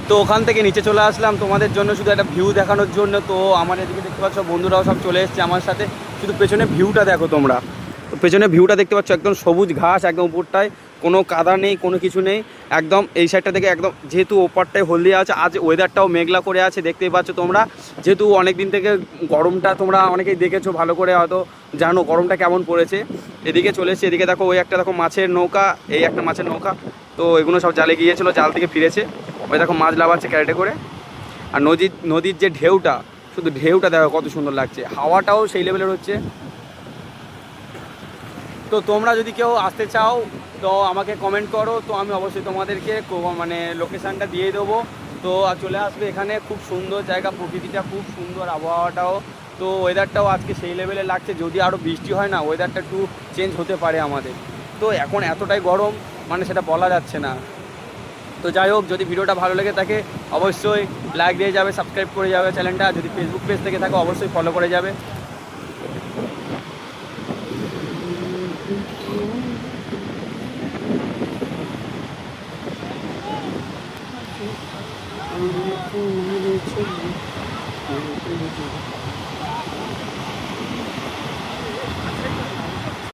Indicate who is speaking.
Speaker 1: তো ওখান থেকে নিচে চলে আসলাম তোমাদের জন্য শুধু একটা ভিউ দেখানোর জন্য। তো আমার এদিকে দেখতে পাচ্ছ বন্ধুরাও সব চলে এসছে আমার সাথে। শুধু পেছনে ভিউটা দেখো তোমরা, তো পেছনে ভিউটা দেখতে পাচ্ছ, একদম সবুজ ঘাস, একদম উপরটায় কোনো কাদা নেই, কোনো কিছু নেই। একদম এই সাইডটা থেকে একদম, যেহেতু ওপারটায় হলদিয়া আছে, আজ ওয়েদারটাও মেঘলা করে আছে দেখতেই পাচ্ছ তোমরা। যেহেতু অনেক দিন থেকে গরমটা তোমরা অনেকেই দেখেছো, ভালো করে হয়তো জানো গরমটা কেমন পড়েছে। এদিকে চলে এসছে, এদিকে দেখো ওই একটা দেখো মাছের নৌকা, এই একটা মাছের নৌকা। তো এগুলো সব জালে গিয়েছিলো, জাল থেকে ফিরেছে। ওই দেখো মাছ লাভাচ্ছে ক্যারেটে করে। আর নদীর যে ঢেউটা, শুধু ঢেউটা দেখো কত সুন্দর লাগছে, হাওয়াটাও সেই লেভেলের হচ্ছে। তো তোমরা যদি কেউ আসতে চাও তো আমাকে কমেন্ট করো, তো আমি অবশ্যই তোমাদেরকে মানে লোকেশানটা দিয়ে দেবো। তো চলে আসবে এখানে, খুব সুন্দর জায়গা, প্রকৃতিটা খুব সুন্দর, আবহাওয়াটাও। তো ওয়েদারটাও আজকে সেই লেভেলে লাগছে, যদি আরও বৃষ্টি হয় না ওয়েদারটা একটু চেঞ্জ হতে পারে আমাদের। তো এখন এতটাই গরম, মানে সেটা বলা যাচ্ছে না। তো যাই হোক, যদি ভিডিওটা ভালো লেগে থাকে অবশ্যই লাইক দিয়ে যাবে, সাবস্ক্রাইব করে যাবে চ্যানেলটা। যদি ফেসবুক পেজ থেকে থাকে অবশ্যই ফলো করে যাবে।